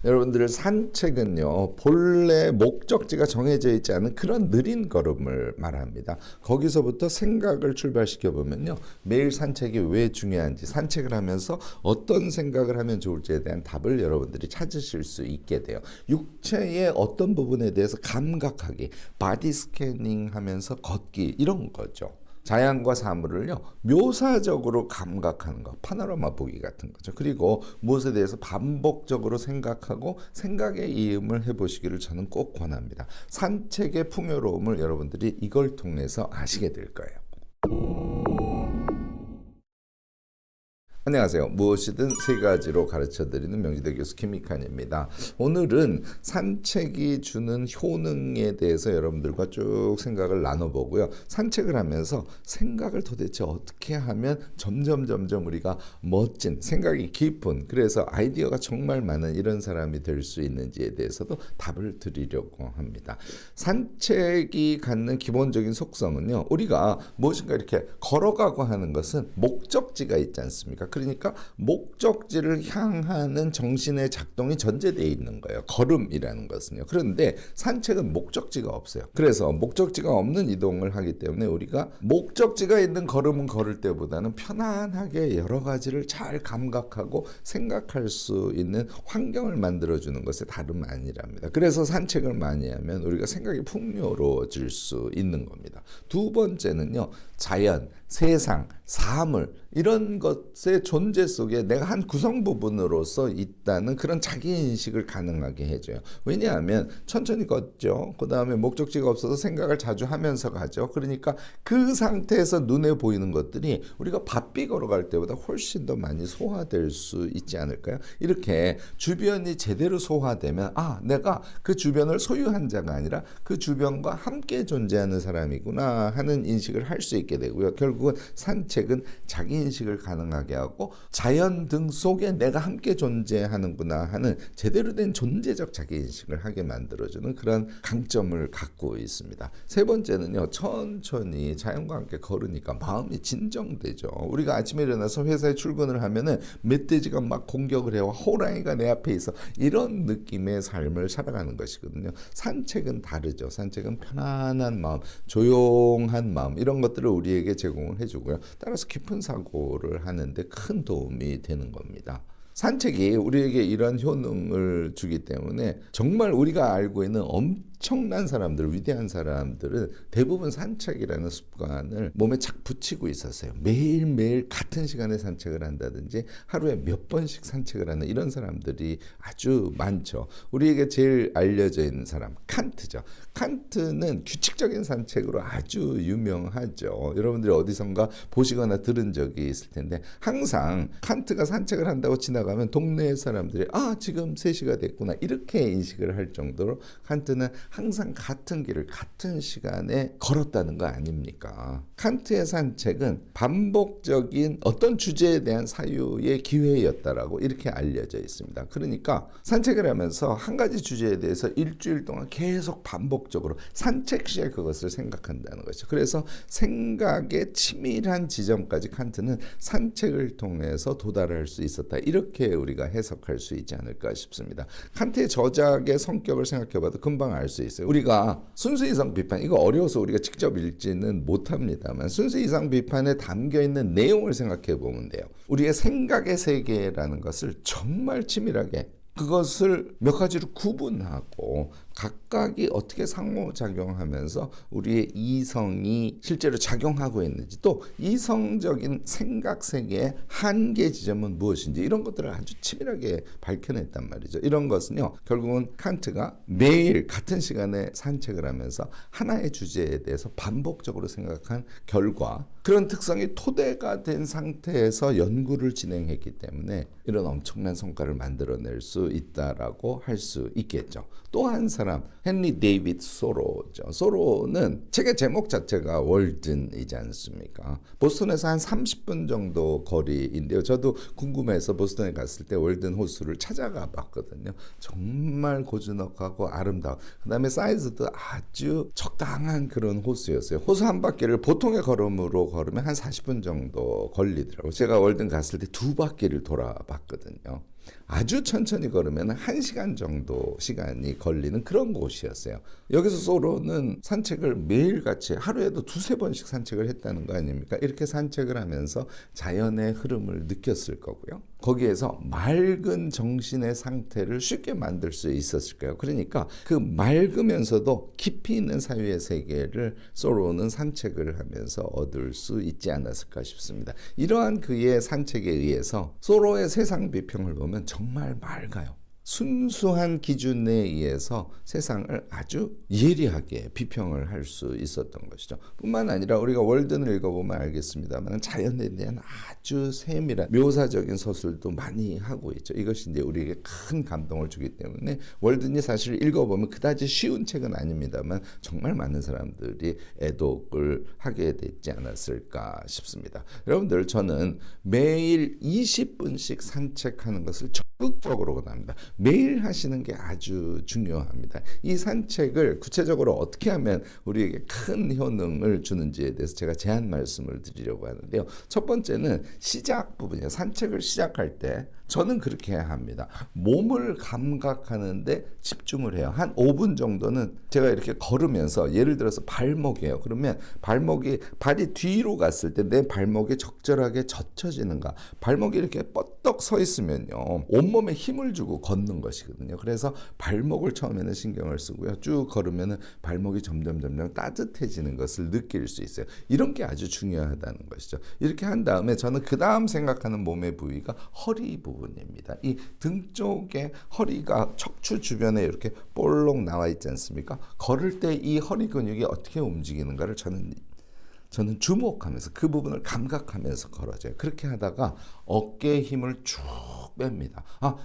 여러분들 산책은요 본래 목적지가 정해져 있지 않은 그런 느린 걸음을 말합니다. 거기서부터 생각을 출발시켜 보면요 매일 산책이 왜 중요한지, 산책을 하면서 어떤 생각을 하면 좋을지에 대한 답을 여러분들이 찾으실 수 있게 돼요. 육체의 어떤 부분에 대해서 감각하기, 바디 스캐닝 하면서 걷기, 이런 거죠. 자연과 사물을요 묘사적으로 감각하는 거, 파노라마 보기 같은 거죠. 그리고 무엇에 대해서 반복적으로 생각하고 생각의 이음을 해보시기를 저는 꼭 권합니다. 산책의 풍요로움을 여러분들이 이걸 통해서 아시게 될 거예요. 안녕하세요. 무엇이든 세 가지로 가르쳐드리는 명지대 교수 김익환입니다. 오늘은 산책이 주는 효능에 대해서 여러분들과 쭉 생각을 나눠보고요. 산책을 하면서 생각을 도대체 어떻게 하면 점점 우리가 멋진, 생각이 깊은, 그래서 아이디어가 정말 많은 이런 사람이 될 수 있는지에 대해서도 답을 드리려고 합니다. 산책이 갖는 기본적인 속성은요, 우리가 무엇인가 이렇게 걸어가고 하는 것은 목적지가 있지 않습니까? 그러니까 목적지를 향하는 정신의 작동이 전제되어 있는 거예요. 걸음이라는 것은요. 그런데 산책은 목적지가 없어요. 그래서 목적지가 없는 이동을 하기 때문에 우리가 목적지가 있는 걸음은 걸을 때보다는 편안하게 여러 가지를 잘 감각하고 생각할 수 있는 환경을 만들어주는 것에 다름 아니랍니다. 그래서 산책을 많이 하면 우리가 생각이 풍요로워질 수 있는 겁니다. 두 번째는요, 자연, 세상, 사물, 이런 것의 존재 속에 내가 한 구성 부분으로서 있다는 그런 자기인식을 가능하게 해줘요. 왜냐하면 천천히 걷죠. 그 다음에 목적지가 없어서 생각을 자주 하면서 가죠. 그러니까 그 상태에서 눈에 보이는 것들이 우리가 바삐 걸어갈 때보다 훨씬 더 많이 소화될 수 있지 않을까요? 이렇게 주변이 제대로 소화되면 내가 그 주변을 소유한 자가 아니라 그 주변과 함께 존재하는 사람이구나 하는 인식을 할 수 있게 되고요. 결국은 산책은 자기인식을 가능하게 하고 자연 등 속에 내가 함께 존재하는구나 하는 제대로 된 존재적 자기인식을 하게 만들어주는 그런 강점을 갖고 있습니다. 세 번째는요, 천천히 자연과 함께 걸으니까 마음이 진정되죠. 우리가 아침에 일어나서 회사에 출근을 하면은 멧돼지가 막 공격을 해와 호랑이가 내 앞에 있어, 이런 느낌의 삶을 살아가는 것이거든요. 산책은 다르죠. 산책은 편안한 마음, 조용한 마음, 이런 것들을 우리에게 제공을 해주고요. 따라서 깊은 사고를 하는데 큰 도움이 되는 겁니다. 산책이 우리에게 이런 효능을 주기 때문에 정말 우리가 알고 있는 엄청난 사람들, 위대한 사람들은 대부분 산책이라는 습관을 몸에 착 붙이고 있었어요. 매일매일 같은 시간에 산책을 한다든지 하루에 몇 번씩 산책을 하는 이런 사람들이 아주 많죠. 우리에게 제일 알려져 있는 사람, 칸트죠. 칸트는 규칙적인 산책으로 아주 유명하죠. 여러분들이 어디선가 보시거나 들은 적이 있을 텐데, 항상 칸트가 산책을 한다고 지나가면 동네 사람들이 지금 3시가 됐구나 이렇게 인식을 할 정도로 칸트는 항상 같은 길을 같은 시간에 걸었다는 거 아닙니까? 칸트의 산책은 반복적인 어떤 주제에 대한 사유의 기회였다라고 이렇게 알려져 있습니다. 그러니까 산책을 하면서 한 가지 주제에 대해서 일주일 동안 계속 반복적으로 산책 시에 그것을 생각한다는 것이죠. 그래서 생각의 치밀한 지점까지 칸트는 산책을 통해서 도달할 수 있었다, 이렇게 우리가 해석할 수 있지 않을까 싶습니다. 칸트의 저작의 성격을 생각해봐도 금방 알 수 있어요. 우리가 순수 이상 비판, 이거 어려워서 우리가 직접 읽지는 못합니다만 순수 이상 비판에 담겨있는 내용을 생각해 보면 돼요. 우리의 생각의 세계라는 것을 정말 치밀하게, 그것을 몇 가지로 구분하고 각각이 어떻게 상호작용하면서 우리의 이성이 실제로 작용하고 있는지, 또 이성적인 생각 세계의 한계 지점은 무엇인지, 이런 것들을 아주 치밀하게 밝혀냈단 말이죠. 이런 것은요, 결국은 칸트가 매일 같은 시간에 산책을 하면서 하나의 주제에 대해서 반복적으로 생각한 결과, 그런 특성이 토대가 된 상태에서 연구를 진행했기 때문에 이런 엄청난 성과를 만들어낼 수 있다라고 할 수 있겠죠. 또 한 사람, 헨리 데이비드 소로죠. 소로는 책의 제목 자체가 월든이지 않습니까? 보스턴에서 한 30분 정도 거리인데요. 저도 궁금해서 보스턴에 갔을 때 월든 호수를 찾아가 봤거든요. 정말 고즈넉하고 아름다워. 그 다음에 사이즈도 아주 적당한 그런 호수였어요. 호수 한 바퀴를 보통의 걸음으로 걸으면 한 40분 정도 걸리더라고요. 제가 월든 갔을 때 2바퀴를 돌아봤거든요. 아주 천천히 걸으면 1시간 정도 시간이 걸리는 그런 곳이었어요. 여기서 소로는 산책을 매일같이 하루에도 2-3번씩 산책을 했다는 거 아닙니까? 이렇게 산책을 하면서 자연의 흐름을 느꼈을 거고요. 거기에서 맑은 정신의 상태를 쉽게 만들 수 있었을 거예요. 그러니까 그 맑으면서도 깊이 있는 사유의 세계를 소로는 산책을 하면서 얻을 수 있지 않았을까 싶습니다. 이러한 그의 산책에 의해서 소로의 세상 비평을 보면 정말 맑아요. 순수한 기준에 의해서 세상을 아주 예리하게 비평을 할 수 있었던 것이죠. 뿐만 아니라 우리가 월든을 읽어보면 알겠습니다만 자연에 대한 아주 세밀한 묘사적인 서술도 많이 하고 있죠. 이것이 이제 우리에게 큰 감동을 주기 때문에 월든이 사실 읽어보면 그다지 쉬운 책은 아닙니다만 정말 많은 사람들이 애독을 하게 됐지 않았을까 싶습니다. 여러분들, 저는 매일 20분씩 산책하는 것을 적극적으로 원합니다. 매일 하시는 게 아주 중요합니다. 이 산책을 구체적으로 어떻게 하면 우리에게 큰 효능을 주는지에 대해서 제가 제안 말씀을 드리려고 하는데요. 첫 번째는 시작 부분이에요. 산책을 시작할 때 저는 그렇게 해야 합니다. 몸을 감각하는데 집중을 해요. 한 5분 정도는 제가 이렇게 걸으면서, 예를 들어서 발목이에요. 그러면 발이 뒤로 갔을 때 내 발목이 적절하게 젖혀지는가. 발목이 이렇게 뻗떡 서 있으면요, 온몸에 힘을 주고 걷는 것이거든요. 그래서 발목을 처음에는 신경을 쓰고요. 쭉 걸으면 발목이 점점 따뜻해지는 것을 느낄 수 있어요. 이런 게 아주 중요하다는 것이죠. 이렇게 한 다음에 저는 그 다음 생각하는 몸의 부위가 허리 부분입니다. 이 등 쪽에 허리가 척추 주변에 이렇게 볼록 나와 있지 않습니까? 걸을 때 이 허리 근육이 어떻게 움직이는가를 저는 주목하면서 그 부분을 감각하면서 걸어져요. 그렇게 하다가 어깨에 힘을 쭉 뺍니다.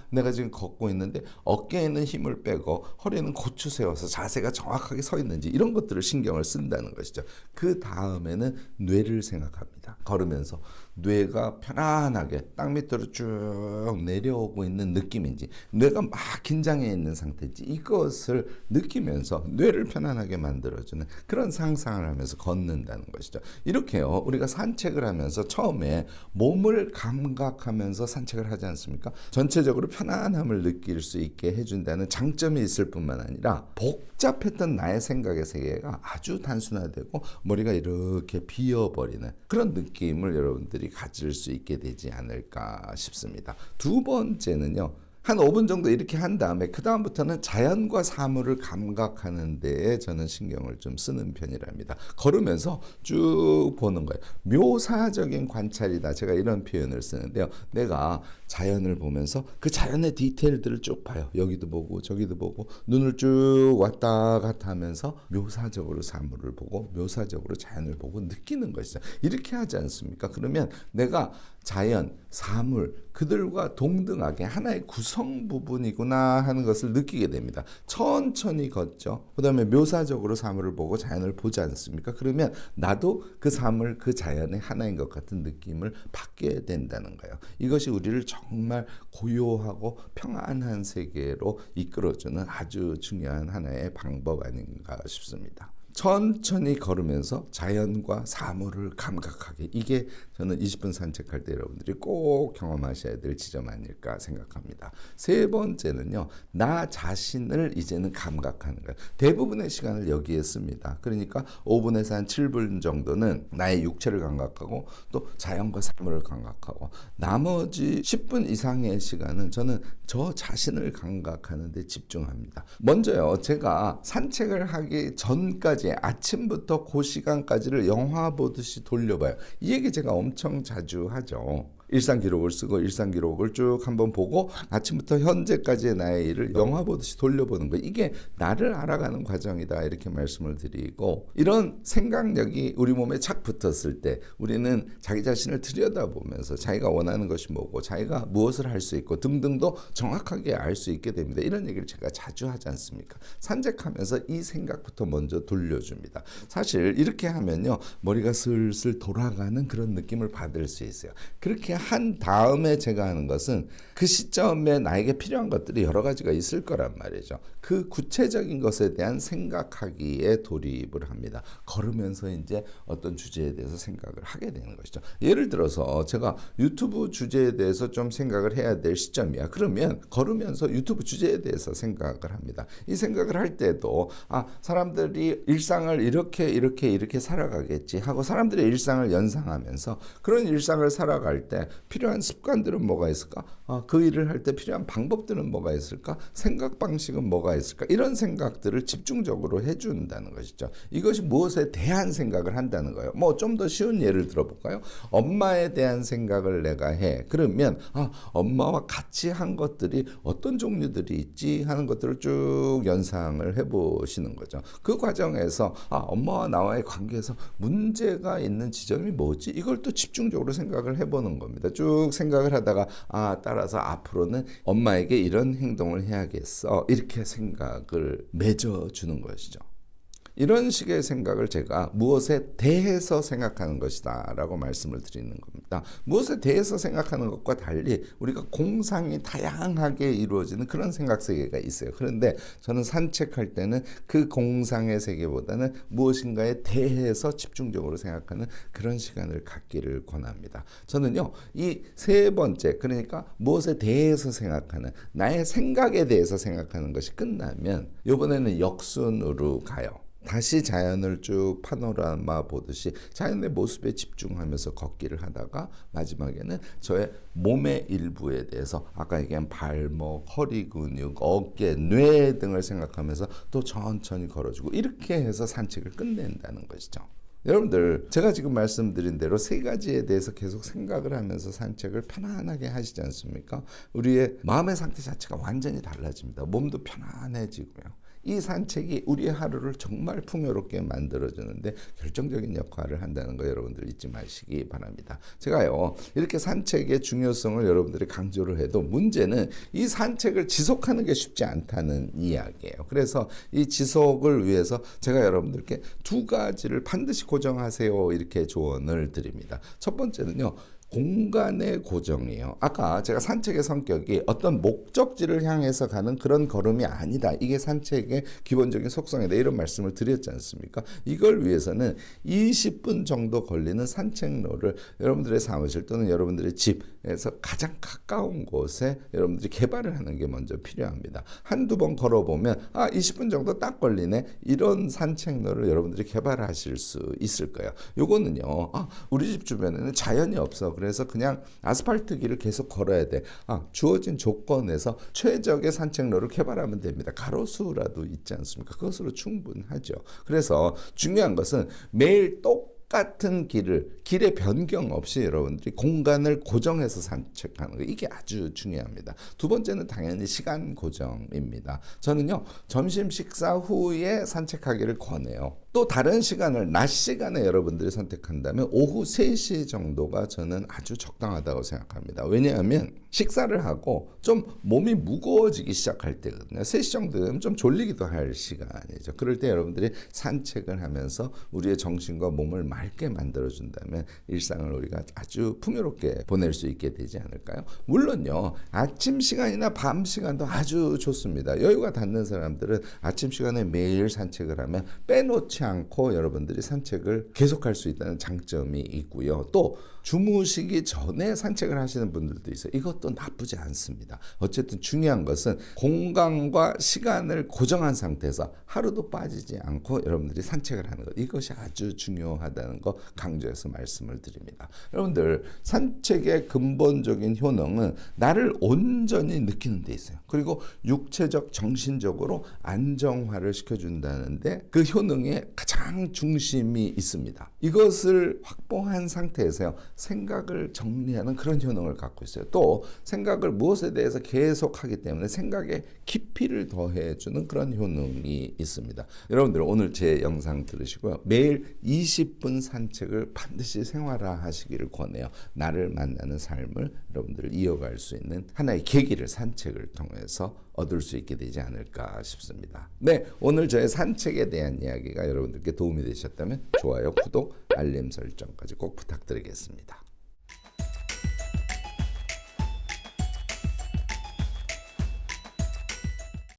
내가 지금 걷고 있는데 어깨에 있는 힘을 빼고 허리는 고추 세워서 자세가 정확하게 서 있는지 이런 것들을 신경을 쓴다는 것이죠. 그 다음에는 뇌를 생각합니다. 걸으면서 뇌가 편안하게 땅 밑으로 쭉 내려오고 있는 느낌인지, 뇌가 막 긴장해 있는 상태인지 이것을 느끼면서 뇌를 편안하게 만들어주는 그런 상상을 하면서 걷는다는 것이죠. 이렇게요, 우리가 산책을 하면서 처음에 몸을 감각하면서 산책을 하지 않습니까? 전체적으로 편안함을 느낄 수 있게 해준다는 장점이 있을 뿐만 아니라 복잡했던 나의 생각의 세계가 아주 단순화되고 머리가 이렇게 비어버리는 그런 느낌을 여러분들이 가질 수 있게 되지 않을까 싶습니다. 두 번째는요, 한 5분 정도 이렇게 한 다음에 그 다음부터는 자연과 사물을 감각하는 데에 저는 신경을 좀 쓰는 편이랍니다. 걸으면서 쭉 보는 거예요. 묘사적인 관찰이다, 제가 이런 표현을 쓰는데요. 내가 자연을 보면서 그 자연의 디테일들을 쭉 봐요. 여기도 보고 저기도 보고 눈을 쭉 왔다 갔다 하면서 묘사적으로 사물을 보고 묘사적으로 자연을 보고 느끼는 것이죠. 이렇게 하지 않습니까? 그러면 내가 자연, 사물, 그들과 동등하게 하나의 구성 부분이구나 하는 것을 느끼게 됩니다. 천천히 걷죠. 그 다음에 묘사적으로 사물을 보고 자연을 보지 않습니까? 그러면 나도 그 사물, 그 자연의 하나인 것 같은 느낌을 받게 된다는 거예요. 이것이 우리를 정말 고요하고 평안한 세계로 이끌어주는 아주 중요한 하나의 방법 아닌가 싶습니다. 천천히 걸으면서 자연과 사물을 감각하게, 이게 저는 20분 산책할 때 여러분들이 꼭 경험하셔야 될 지점 아닐까 생각합니다. 세 번째는요, 나 자신을 이제는 감각하는 거예요. 대부분의 시간을 여기에 씁니다. 그러니까 5분에서 한 7분 정도는 나의 육체를 감각하고 또 자연과 사물을 감각하고, 나머지 10분 이상의 시간은 저는 저 자신을 감각하는 데 집중합니다. 먼저요, 제가 산책을 하기 전까지 아침부터 그 시간까지를 영화 보듯이 돌려봐요. 이 얘기 제가 엄청 자주 하죠. 일상 기록을 쓰고 일상 기록을 쭉 한번 보고 아침부터 현재까지의 나의 일을 영화 보듯이 돌려보는 거, 이게 나를 알아가는 과정이다, 이렇게 말씀을 드리고, 이런 생각력이 우리 몸에 착 붙었을 때 우리는 자기 자신을 들여다보면서 자기가 원하는 것이 뭐고 자기가 무엇을 할 수 있고 등등도 정확하게 알 수 있게 됩니다. 이런 얘기를 제가 자주 하지 않습니까? 산책하면서 이 생각부터 먼저 돌려줍니다. 사실 이렇게 하면요, 머리가 슬슬 돌아가는 그런 느낌을 받을 수 있어요. 그렇게 한 다음에 제가 하는 것은 그 시점에 나에게 필요한 것들이 여러 가지가 있을 거란 말이죠. 그 구체적인 것에 대한 생각하기에 돌입을 합니다. 걸으면서 이제 어떤 주제에 대해서 생각을 하게 되는 것이죠. 예를 들어서 제가 유튜브 주제에 대해서 좀 생각을 해야 될 시점이야. 그러면 걸으면서 유튜브 주제에 대해서 생각을 합니다. 이 생각을 할 때도 사람들이 일상을 이렇게 살아가겠지 하고 사람들의 일상을 연상하면서 그런 일상을 살아갈 때 필요한 습관들은 뭐가 있을까? 그 일을 할 때 필요한 방법들은 뭐가 있을까? 생각 방식은 뭐가 있을까? 이런 생각들을 집중적으로 해준다는 것이죠. 이것이 무엇에 대한 생각을 한다는 거예요. 뭐 좀 더 쉬운 예를 들어볼까요? 엄마에 대한 생각을 내가 해. 그러면 엄마와 같이 한 것들이 어떤 종류들이 있지 하는 것들을 쭉 연상을 해보시는 거죠. 그 과정에서 엄마와 나와의 관계에서 문제가 있는 지점이 뭐지? 이걸 또 집중적으로 생각을 해보는 겁니다. 쭉 생각을 하다가 따라서 앞으로는 엄마에게 이런 행동을 해야겠어. 이렇게 생각을 맺어주는 것이죠. 이런 식의 생각을 제가 무엇에 대해서 생각하는 것이다 라고 말씀을 드리는 겁니다. 무엇에 대해서 생각하는 것과 달리 우리가 공상이 다양하게 이루어지는 그런 생각 세계가 있어요. 그런데 저는 산책할 때는 그 공상의 세계보다는 무엇인가에 대해서 집중적으로 생각하는 그런 시간을 갖기를 권합니다. 저는요, 이 세 번째, 그러니까 무엇에 대해서 생각하는, 나의 생각에 대해서 생각하는 것이 끝나면 이번에는 역순으로 가요. 다시 자연을 쭉 파노라마 보듯이 자연의 모습에 집중하면서 걷기를 하다가 마지막에는 저의 몸의 일부에 대해서 아까 얘기한 발목, 허리 근육, 어깨, 뇌 등을 생각하면서 또 천천히 걸어주고 이렇게 해서 산책을 끝낸다는 것이죠. 여러분들, 제가 지금 말씀드린 대로 세 가지에 대해서 계속 생각을 하면서 산책을 편안하게 하시지 않습니까? 우리의 마음의 상태 자체가 완전히 달라집니다. 몸도 편안해지고요. 이 산책이 우리의 하루를 정말 풍요롭게 만들어주는데 결정적인 역할을 한다는 거 여러분들 잊지 마시기 바랍니다. 제가요, 이렇게 산책의 중요성을 여러분들이 강조를 해도 문제는 이 산책을 지속하는 게 쉽지 않다는 이야기예요. 그래서 이 지속을 위해서 제가 여러분들께 두 가지를 반드시 고정하세요, 이렇게 조언을 드립니다. 첫 번째는요, 공간의 고정이에요. 아까 제가 산책의 성격이 어떤 목적지를 향해서 가는 그런 걸음이 아니다. 이게 산책의 기본적인 속성이다. 이런 말씀을 드렸지 않습니까? 이걸 위해서는 20분 정도 걸리는 산책로를 여러분들의 사무실 또는 여러분들의 집에서 가장 가까운 곳에 여러분들이 개발을 하는 게 먼저 필요합니다. 한두 번 걸어보면 20분 정도 딱 걸리네. 이런 산책로를 여러분들이 개발하실 수 있을 거예요. 요거는요, 우리 집 주변에는 자연이 없어. 그래서 그냥 아스팔트 길을 계속 걸어야 돼. 주어진 조건에서 최적의 산책로를 개발하면 됩니다. 가로수라도 있지 않습니까? 그것으로 충분하죠. 그래서 중요한 것은 매일 똑같은 길의 변경 없이 여러분들이 공간을 고정해서 산책하는 거, 이게 아주 중요합니다. 두 번째는 당연히 시간 고정입니다. 저는요, 점심 식사 후에 산책하기를 권해요. 또 다른 시간을 낮 시간에 여러분들이 선택한다면 오후 3시 정도가 저는 아주 적당하다고 생각합니다. 왜냐하면 식사를 하고 좀 몸이 무거워지기 시작할 때거든요. 3시 정도 되면 좀 졸리기도 할 시간이죠. 그럴 때 여러분들이 산책을 하면서 우리의 정신과 몸을 맑게 만들어준다면 일상을 우리가 아주 풍요롭게 보낼 수 있게 되지 않을까요? 물론요, 아침 시간이나 밤 시간도 아주 좋습니다. 여유가 닿는 사람들은 아침 시간에 매일 산책을 하면 빼놓지 않고 여러분들이 산책을 계속할 수 있다는 장점이 있고요. 또 주무시기 전에 산책을 하시는 분들도 있어요. 이것도 나쁘지 않습니다. 어쨌든 중요한 것은 공간과 시간을 고정한 상태에서 하루도 빠지지 않고 여러분들이 산책을 하는 것, 이것이 아주 중요하다는 거 강조해서 말씀을 드립니다. 여러분들, 산책의 근본적인 효능은 나를 온전히 느끼는 데 있어요. 그리고 육체적, 정신적으로 안정화를 시켜준다는데 그 효능에 가장 중심이 있습니다. 이것을 확보한 상태에서요, 생각을 정리하는 그런 효능을 갖고 있어요. 또 생각을 무엇에 대해서 계속 하기 때문에 생각에 깊이를 더해주는 그런 효능이 있습니다. 여러분들, 오늘 제 영상 들으시고요, 매일 20분 산책을 반드시 생활화하시기를 권해요. 나를 만나는 삶을 여러분들 이어갈 수 있는 하나의 계기를 산책을 통해서 얻을 수 있게 되지 않을까 싶습니다. 네, 오늘 저의 산책에 대한 이야기가 여러분들께 도움이 되셨다면 좋아요, 구독, 알림 설정까지 꼭 부탁드리겠습니다.